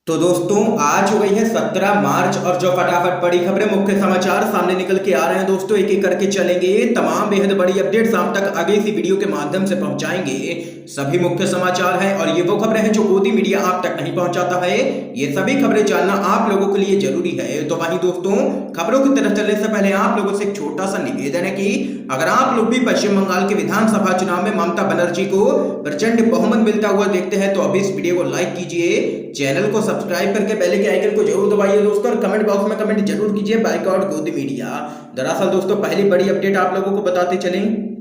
तो दोस्तों आज हो गई है 17 मार्च और जो फटाफट बड़ी खबरें मुख्य समाचार सामने निकल के आ रहे हैं दोस्तों, एक एक करके चलेंगे। तमाम बेहद बड़ी अपडेट्स आप तक आगे इसी वीडियो के माध्यम से पहुंचाएंगे। सभी मुख्य समाचार हैं और ये वो खबरें हैं जो गोदी मीडिया आप तक नहीं पहुंचाता है। ये सभी खबरें जानना आप लोगों के लिए जरूरी है। तो वहीं दोस्तों, खबरों की तरफ चलने से पहले आप लोगों से एक छोटा सा निवेदन है कि अगर आप लोग भी पश्चिम बंगाल के विधानसभा चुनाव में ममता बनर्जी को प्रचंड बहुमत मिलता हुआ देखते हैं तो अभी इस वीडियो को लाइक कीजिए, चैनल को सब्सक्राइब करके बेल के आइकन को जरूर दबाइए दोस्तों, और कमेंट बॉक्स में कमेंट जरूर कीजिए बाइकआउट गोदी मीडिया। दरअसल दोस्तों, पहली बड़ी अपडेट आप लोगों को बताते चलें।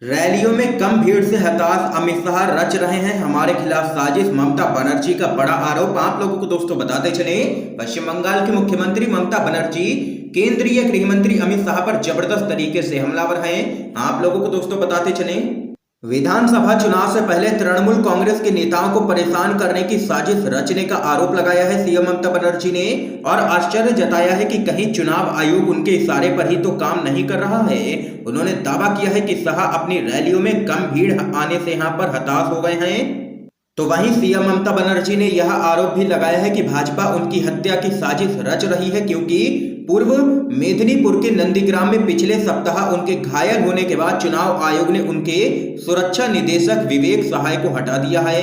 रैलियों में कम भीड़ से हताश अमित शाह रच रहे हैं हमारे खिलाफ साजिश, ममता बनर्जी का बड़ा आरोप। आप लोगों को दोस्तों बताते चले, पश्चिम बंगाल की मुख्यमंत्री ममता बनर्जी केंद्रीय गृह मंत्री अमित शाह पर जबरदस्त तरीके से हमलावर हैं। आप लोगों को दोस्तों बताते चले, विधानसभा चुनाव से पहले तृणमूल कांग्रेस के नेताओं को परेशान करने की साजिश रचने का आरोप लगाया है सीएम ममता बनर्जी ने, और आश्चर्य जताया है कि कहीं चुनाव आयोग उनके इशारे पर ही तो काम नहीं कर रहा है। उन्होंने दावा किया है कि शाह अपनी रैलियों में कम भीड़ आने से यहां पर हताश हो गए हैं। तो वहीं सीएम ममता बनर्जी ने यह आरोप भी लगाया है कि भाजपा उनकी हत्या की साजिश रच रही है, क्योंकि पूर्व मेदिनीपुर के नंदीग्राम में पिछले सप्ताह उनके घायल होने के बाद चुनाव आयोग ने उनके सुरक्षा निदेशक विवेक सहाय को हटा दिया है।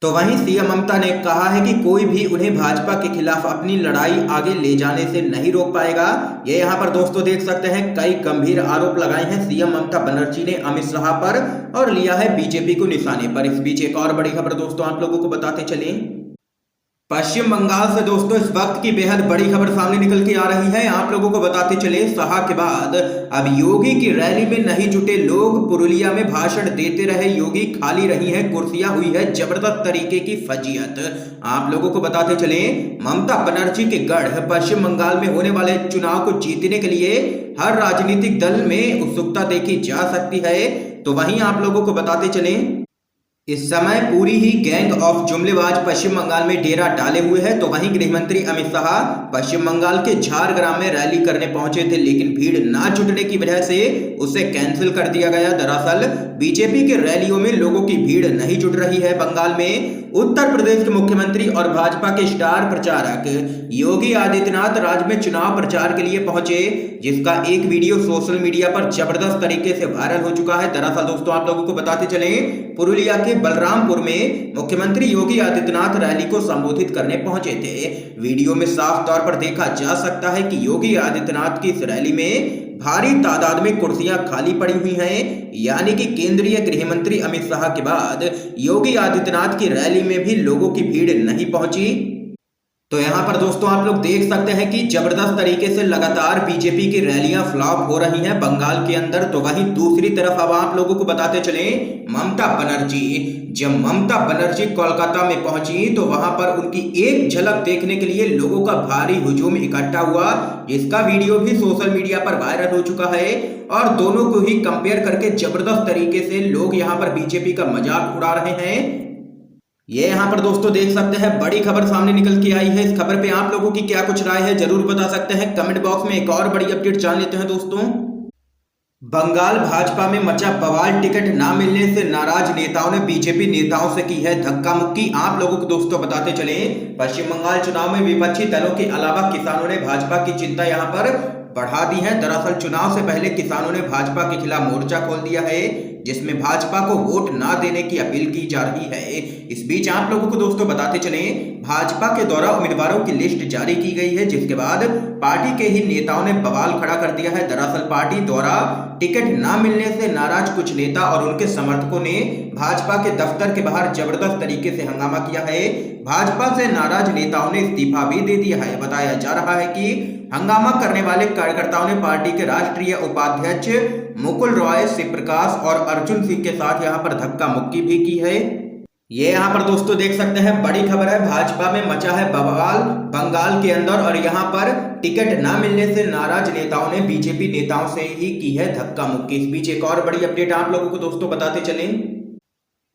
तो वहीं सीएम ममता ने कहा है कि कोई भी उन्हें भाजपा के खिलाफ अपनी लड़ाई आगे ले जाने से नहीं रोक पाएगा। ये यहाँ पर दोस्तों देख सकते हैं, कई गंभीर आरोप लगाए हैं सीएम ममता बनर्जी ने अमित शाह पर और लिया है बीजेपी को निशाने पर। इस बीच एक और बड़ी खबर दोस्तों आप लोगों को बताते चले, पश्चिम बंगाल से दोस्तों इस वक्त की बेहद बड़ी खबर सामने निकल के आ रही है। आप लोगों को बताते चले, शाह के बाद अब योगी की रैली में नहीं जुटे लोग, पुरुलिया में भाषण देते रहे योगी, खाली रही है कुर्सियां, हुई है जबरदस्त तरीके की फजीयत। आप लोगों को बताते चले, ममता बनर्जी के गढ़ पश्चिम बंगाल में होने वाले चुनाव को जीतने के लिए हर राजनीतिक दल में उत्सुकता देखी जा सकती है। तो वहीं आप लोगों को बताते चले, इस समय पूरी ही गैंग ऑफ जुमलेबाज पश्चिम बंगाल में डेरा डाले हुए है। तो वहीं गृह मंत्री अमित शाह पश्चिम बंगाल के झारग्राम में रैली करने पहुंचे थे, लेकिन भीड़ ना जुटने की वजह से उसे कैंसिल कर दिया गया। दरअसल बीजेपी के रैलियों में लोगों की भीड़ नहीं जुट रही है। बंगाल में उत्तर प्रदेश के मुख्यमंत्री और भाजपा के स्टार प्रचारक योगी आदित्यनाथ राज्य में चुनाव प्रचार के लिए पहुंचे, जिसका एक वीडियो सोशल मीडिया पर जबरदस्त तरीके से वायरल हो चुका है। दरअसल दोस्तों आप लोगों को बताते चले, पुरुलिया के बलरामपुर में मुख्यमंत्री योगी आदित्यनाथ रैली को संबोधित करने पहुंचे थे। वीडियो में साफ तौर पर देखा जा सकता है कि योगी आदित्यनाथ की इस रैली में भारी तादाद में कुर्सियां खाली पड़ी हुई हैं, यानी कि केंद्रीय गृह मंत्री अमित शाह के बाद योगी आदित्यनाथ की रैली में भी लोगों की भीड़ नहीं पहुंची। तो यहाँ पर दोस्तों आप लोग देख सकते हैं कि जबरदस्त तरीके से लगातार बीजेपी की रैलियां फ्लॉप हो रही हैं बंगाल के अंदर। तो वहीं दूसरी तरफ अब आप लोगों को बताते चले, ममता बनर्जी, जब ममता बनर्जी कोलकाता में पहुंची तो वहां पर उनकी एक झलक देखने के लिए लोगों का भारी हुजूम इकट्ठा हुआ, जिसका वीडियो भी सोशल मीडिया पर वायरल हो चुका है। और दोनों को ही कंपेयर करके जबरदस्त तरीके से लोग यहाँ पर बीजेपी का मजाक उड़ा रहे हैं। ये यहाँ पर दोस्तों देख सकते हैं, बड़ी खबर सामने निकल के आई है। इस खबर पे आप लोगों की क्या कुछ राय है जरूर बता सकते हैं कमेंट बॉक्स में। एक और बड़ी अपडेट जान लेते हैं दोस्तों, बंगाल भाजपा में मचा बवाल, टिकट ना मिलने से नाराज नेताओं ने बीजेपी नेताओं से की है धक्का मुक्की। आप लोगों को दोस्तों बताते चले, पश्चिम बंगाल चुनाव में विपक्षी दलों के अलावा किसानों ने भाजपा की चिंता यहाँ पर बढ़ा दी है। दरअसल चुनाव से पहले किसानों ने भाजपा के खिलाफ मोर्चा खोल दिया है, जिसमें भाजपा को वोट ना देने की अपील की जा रही है। इस बीच आप लोगों को दोस्तों बताते चले, भाजपा के द्वारा उम्मीदवारों की लिस्ट जारी की गई है, जिसके बाद पार्टी के ही नेताओं ने बवाल खड़ा कर दिया है। दरअसल पार्टी द्वारा टिकट ना मिलने से नाराज कुछ नेता और उनके समर्थकों ने भाजपा के दफ्तर के बाहर जबरदस्त तरीके से हंगामा किया है। भाजपा से नाराज नेताओं ने इस्तीफा भी दे दिया है। बताया जा रहा है कि हंगामा करने वाले कार्यकर्ताओं ने पार्टी के राष्ट्रीय उपाध्यक्ष मुकुल रॉय, शिव प्रकाश और अर्जुन सिंह के साथ यहां पर धक्का मुक्की भी की है। ये यहाँ पर दोस्तों देख सकते हैं, बड़ी खबर है, भाजपा में मचा है बवाल बंगाल के अंदर, और यहाँ पर टिकट ना मिलने से नाराज नेताओं ने बीजेपी नेताओं से ही की है धक्का मुक्की। इस बीच एक और बड़ी अपडेट आप लोगों को दोस्तों बताते चले,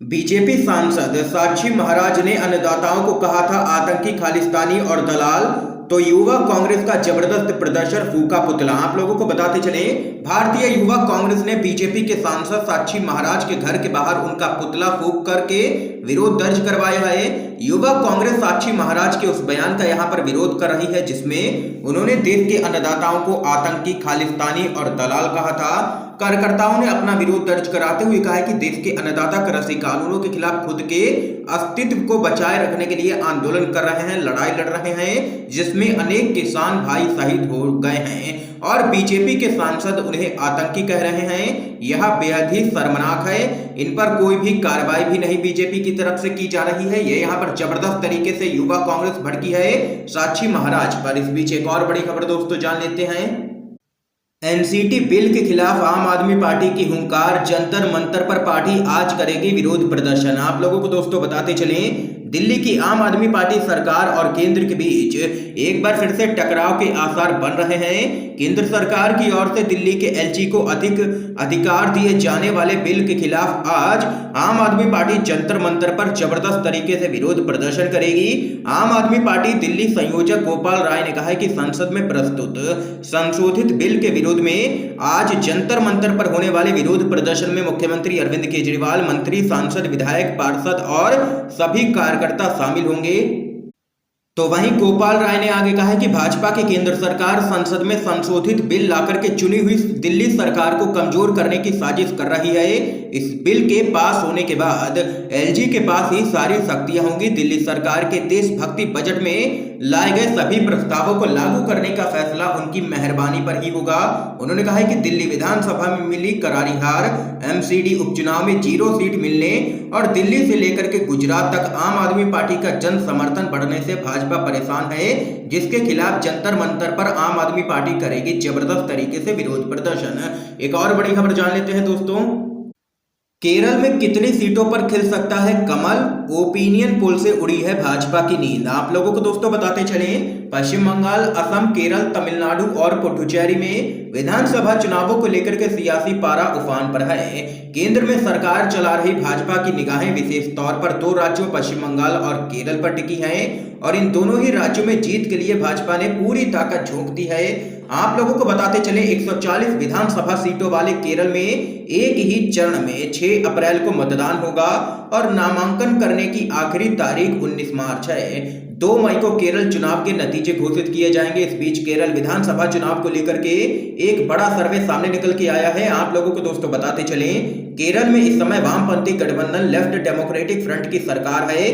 बीजेपी सांसद साक्षी महाराज ने अन्नदाताओं को कहा था आतंकी, खालिस्तानी और दलाल। तो युवा कांग्रेस का जबरदस्त प्रदर्शन, फूका पुतला। आप लोगों को बताते चले, भारतीय युवा कांग्रेस ने बीजेपी के सांसद साक्षी महाराज के घर के बाहर उनका पुतला फूंक करके विरोध दर्ज करवाया है। युवा कांग्रेस साक्षी महाराज के उस बयान का यहां पर विरोध कर रही है जिसमें उन्होंने देश के अन्नदाताओं को आतंकी, खालिस्तानी और दलाल कहा था। कार्यकर्ताओं ने अपना विरोध दर्ज कराते हुए कहा है कि देश के अन्नदाता कृषि कानूनों के खिलाफ खुद के अस्तित्व को बचाए रखने के लिए आंदोलन कर रहे हैं, लड़ाई लड़ रहे हैं, जिसमें अनेक किसान भाई शहीद हो गए हैं और बीजेपी के सांसद उन्हें आतंकी कह रहे हैं। यह बेहद ही शर्मनाक है। इन पर कोई भी कार्रवाई भी नहीं बीजेपी की तरफ से की जा रही है। ये यहाँ पर जबरदस्त तरीके से युवा कांग्रेस भड़की है साक्षी महाराज पर। इस बीच एक और बड़ी खबर दोस्तों जान लेते हैं। एनसीटी बिल के खिलाफ आम आदमी पार्टी की हुंकार, जंतर मंतर पर पार्टी आज करेगी विरोध प्रदर्शन। आप लोगों को दोस्तों बताते चलें, दिल्ली की आम आदमी पार्टी सरकार और केंद्र के बीच एक बार फिर से टकराव के आसार बन रहे हैं। केंद्र सरकार की ओर से दिल्ली के एलजी को अधिक अधिकार दिए जाने वाले बिल के खिलाफ आज आम आदमी पार्टी जंतर मंतर पर जबरदस्त तरीके से विरोध प्रदर्शन करेगी। आम आदमी पार्टी दिल्ली संयोजक गोपाल राय ने कहा है कि संसद में प्रस्तुत संशोधित बिल के विरोध में आज जंतर मंतर पर होने वाले विरोध प्रदर्शन में मुख्यमंत्री अरविंद केजरीवाल, मंत्री, सांसद, विधायक, पार्षद और सभी कार्यकर्ता शामिल होंगे। तो वहीं गोपाल राय ने आगे कहा है कि भाजपा की केंद्र सरकार संसद में संशोधित बिल लाकर के चुनी हुई दिल्ली सरकार को कमजोर करने की साजिश कर रही है। इस बिल के पास होने के बाद एलजी के पास ही सारी शक्तियां होंगी। दिल्ली सरकार के देशभक्ति बजट में लाए गए सभी प्रस्तावों को लागू करने का फैसला उनकी मेहरबानी पर ही होगा। उन्होंने कहा है कि दिल्ली विधानसभा में मिली करारी हार, एमसीडी उपचुनाव में 0 सीट मिलने और दिल्ली से लेकर के गुजरात तक आम आदमी पार्टी का जन समर्थन बढ़ने से भाजपा परेशान है, जिसके खिलाफ जंतर मंतर पर आम आदमी पार्टी करेगी जबरदस्त तरीके से विरोध प्रदर्शन। एक और बड़ी खबर जान लेते हैं दोस्तों। केरल में कितनी सीटों पर खिल सकता है कमल? ओपिनियन पोल से उड़ी है भाजपा की नींद। आप लोगों को दोस्तों बताते चलें, पश्चिम बंगाल, असम, केरल, तमिलनाडु और पुडुचेरी में विधानसभा चुनावों को लेकर के सियासी पारा उफान पर है। केंद्र में सरकार चला रही भाजपा की निगाहें विशेष तौर पर 2 राज्यों पश्चिम बंगाल और केरल पर टिकी हैं और इन दोनों ही राज्यों में जीत के लिए भाजपा ने पूरी ताकत झोंक दी है। आप लोगों को बताते चले, 140 विधानसभा सीटों वाले केरल में एक ही चरण में 6 अप्रैल को मतदान होगा और नामांकन करने की आखिरी तारीख 19 मार्च है। 2 मई को केरल चुनाव के नतीजे घोषित किए जाएंगे। इस बीच केरल विधानसभा चुनाव को लेकर के एक बड़ा सर्वे सामने निकल के आया है। आप लोगों को दोस्तों बताते चलें, केरल में इस समय वामपंथी गठबंधन लेफ्ट डेमोक्रेटिक फ्रंट की सरकार है।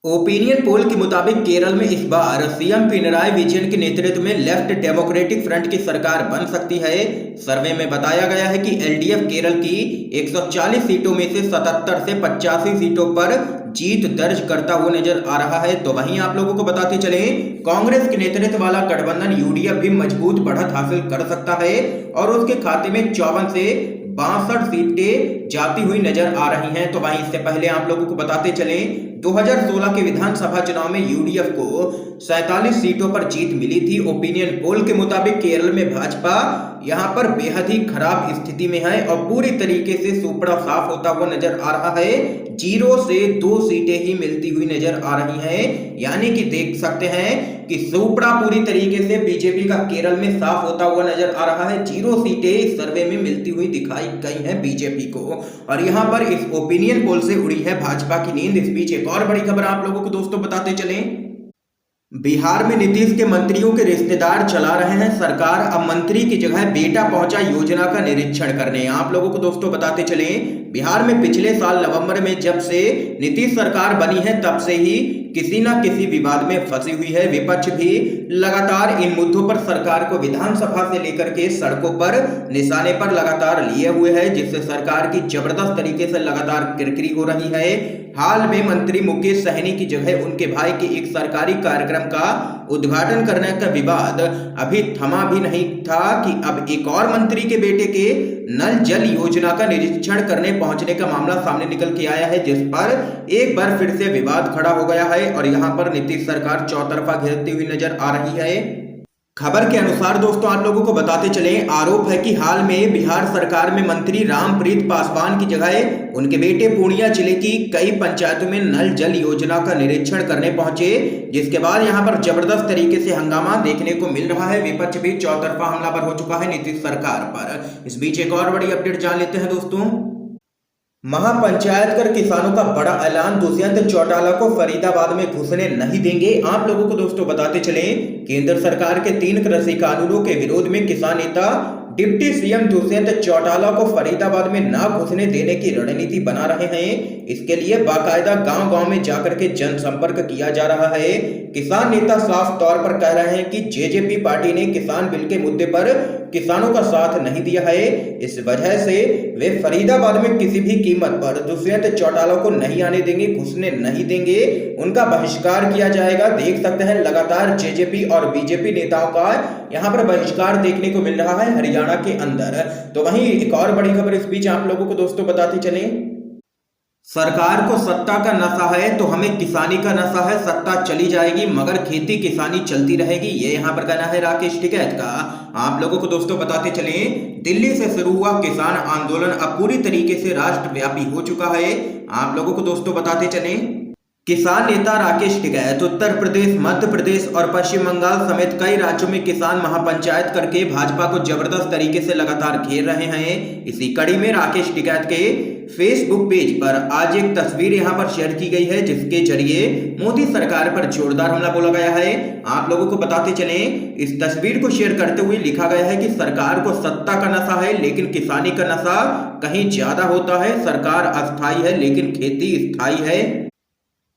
ओपिनियन पोल के मुताबिक केरल में इस बार सीएम पिनराई विजयन के नेतृत्व में लेफ्ट डेमोक्रेटिक फ्रंट की सरकार बन सकती है। सर्वे में बताया गया है कि एलडीएफ केरल की 140 सीटों में से 77 से 85 सीटों पर जीत दर्ज करता हुआ नजर आ रहा है। तो वहीं आप लोगों को बताते चले, कांग्रेस के नेतृत्व वाला गठबंधन यूडीएफ भी मजबूत बढ़त हासिल कर सकता है और उसके खाते में 54 से 62 सीटें जाती हुई नजर आ रही हैं। तो वहीं इससे पहले आप लोगों को बताते चले, 2016 के विधानसभा चुनाव में यूडीएफ को 47 सीटों पर जीत मिली थी। ओपिनियन पोल के मुताबिक केरल में भाजपा यहां पर बेहद ही खराब स्थिति में है और पूरी तरीके से सुपड़ा साफ होता हुआ नजर आ रहा है। 0 से 2 सीटें ही मिलती हुई नजर आ रही हैं, यानी कि देख सकते हैं कि सुपड़ा पूरी तरीके से बीजेपी का केरल में साफ होता हुआ नजर आ रहा है। 0 सीटें इस सर्वे में मिलती हुई दिखाई गई हैं बीजेपी को और यहां पर इस ओपिनियन पोल से उड़ी है भाजपा की नींद। इस बीच एक और बड़ी खबर आप लोगों को दोस्तों बताते चलें, बिहार में नीतीश के मंत्रियों के रिश्तेदार चला रहे हैं सरकार। अब मंत्री की जगह बेटा पहुंचा योजना का निरीक्षण करने। आप लोगों को दोस्तों बताते चलें, बिहार में पिछले साल नवंबर में जब से नीतीश सरकार बनी है तब से ही किसी न किसी विवाद में फंसी हुई है। विपक्ष भी लगातार इन मुद्दों पर सरकार को विधानसभा से लेकर के सड़कों पर निशाने पर लगातार लिए हुए है, जिससे सरकार की जबरदस्त तरीके से लगातार किरकिरी हो रही है। हाल में मंत्री मुकेश सहनी की जगह उनके भाई के एक सरकारी कार्यक्रम का उद्घाटन करने का विवाद अभी थमा भी नहीं था कि अब एक और मंत्री के बेटे के नल जल योजना का निरीक्षण करने पहुंचने का मामला सामने निकल के आया है, जिस पर एक बार फिर से विवाद खड़ा हो गया है और यहां पर नीतीश सरकार चौतरफा घेरती हुई नजर आ रही है। खबर के अनुसार दोस्तों आप लोगों को बताते चले, आरोप है कि हाल में बिहार सरकार में मंत्री रामप्रीत पासवान की जगह उनके बेटे पूर्णिया जिले की कई पंचायतों में नल जल योजना का निरीक्षण करने पहुंचे, जिसके बाद यहां पर जबरदस्त तरीके से हंगामा देखने को मिल रहा है। विपक्ष भी चौतरफा हमलावर हो चुका है नीतीश सरकार पर। इस बीच एक और बड़ी अपडेट जान लेते हैं दोस्तों। महापंचायत कर किसानों का बड़ा ऐलान, दुष्यंत चौटाला को फरीदाबाद में घुसने नहीं देंगे। आप लोगों को दोस्तों बताते चले, केंद्र सरकार के 3 कृषि कानूनों के विरोध में किसान नेता डिप्टी सीएम दुष्यंत चौटाला को फरीदाबाद में ना घुसने देने की रणनीति बना रहे हैं। इसके लिए बाकायदा गांव-गांव में जाकर के जनसंपर्क किया जा रहा है। किसान नेता साफ तौर पर कह रहे हैं कि जेजेपी पार्टी ने किसान बिल के मुद्दे पर किसानों का साथ नहीं दिया है, इस वजह से वे फरीदाबाद में किसी भी कीमत पर दुष्यंत चौटाला को नहीं आने देंगे, घुसने नहीं देंगे, उनका बहिष्कार किया जाएगा। देख सकते हैं लगातार जेजेपी और बीजेपी नेताओं का यहां पर बहिष्कार देखने को मिल रहा है हरियाणा के अंदर। तो वहीं एक और बड़ी खबर इस बीच आप लोगों को दोस्तों बताते चले, सरकार को सत्ता का नशा है तो हमें किसानी का नशा है। सत्ता चली जाएगी मगर खेती किसानी चलती रहेगी, ये यहां पर कहना है राकेश टिकैत का। आप लोगों को दोस्तों बताते चले, दिल्ली से शुरू हुआ किसान आंदोलन अब पूरी तरीके से राष्ट्रव्यापी हो चुका है। आप लोगों को दोस्तों बताते चले, किसान नेता राकेश टिकैत उत्तर प्रदेश, मध्य प्रदेश और पश्चिम बंगाल समेत कई राज्यों में किसान महापंचायत करके भाजपा को जबरदस्त तरीके से लगातार घेर रहे हैं। इसी कड़ी में राकेश टिकैत के फेसबुक पेज पर आज एक तस्वीर यहां पर शेयर की गई है, जिसके जरिए मोदी सरकार पर जोरदार हमला बोला गया है। आप लोगों को बताते चले, इस तस्वीर को शेयर करते हुए लिखा गया है कि सरकार को सत्ता का नशा है लेकिन किसानी का नशा कहीं ज्यादा होता है। सरकार अस्थायी है लेकिन खेती स्थायी है।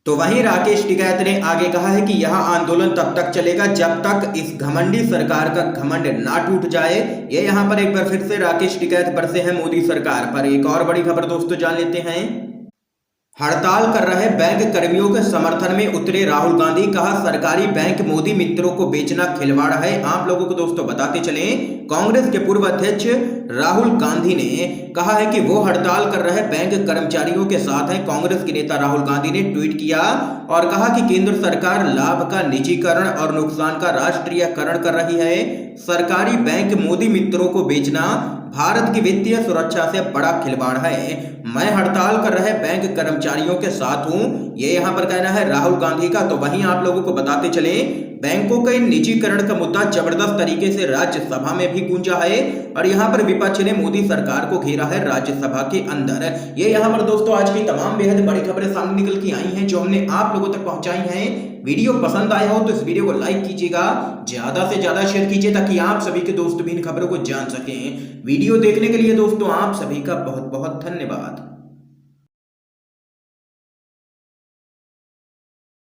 तो वहीं राकेश टिकैत ने आगे कहा है कि यह आंदोलन तब तक चलेगा जब तक इस घमंडी सरकार का घमंड ना टूट जाए। ये यहां पर एक बार फिर से राकेश टिकैत बरसे हैं मोदी सरकार पर। एक और बड़ी खबर दोस्तों जान लेते हैं, हड़ताल कर रहे बैंक कर्मियों के समर्थन में उतरे राहुल गांधी, कहा सरकारी बैंक मोदी मित्रों को बेचना खिलवाड़ है। आप लोगों को दोस्तों बताते चले, कांग्रेस के पूर्व अध्यक्ष राहुल गांधी ने कहा है कि वो हड़ताल कर रहे बैंक कर्मचारियों के साथ हैं। कांग्रेस के नेता राहुल गांधी ने ट्वीट किया और कहा कि केंद्र सरकार लाभ का निजीकरण और नुकसान का राष्ट्रीयकरण कर रही है। सरकारी बैंक मोदी मित्रों को बेचना भारत की वित्तीय सुरक्षा से बड़ा खिलवाड़ है। मैं हड़ताल कर रहे बैंक कर्मचारियों के साथ हूं, ये यहां पर कहना है राहुल गांधी का। तो वहीं आप लोगों को बताते चले, बैंकों के निजीकरण का मुद्दा जबरदस्त तरीके से राज्यसभा में भी गूंजा है और यहां पर विपक्ष ने मोदी सरकार को घेरा है राज्यसभा के अंदर। ये यहां पर दोस्तों आज की तमाम बेहद बड़ी खबरें सामने निकल के आई हैं जो हमने आप लोगों तक पहुंचाई हैं। वीडियो पसंद आया हो तो इस वीडियो को लाइक कीजिएगा, ज्यादा से ज्यादा शेयर कीजिए ताकि आप सभी के दोस्त भी इन खबरों को जान सकें। वीडियो देखने के लिए दोस्तों आप सभी का बहुत बहुत धन्यवाद।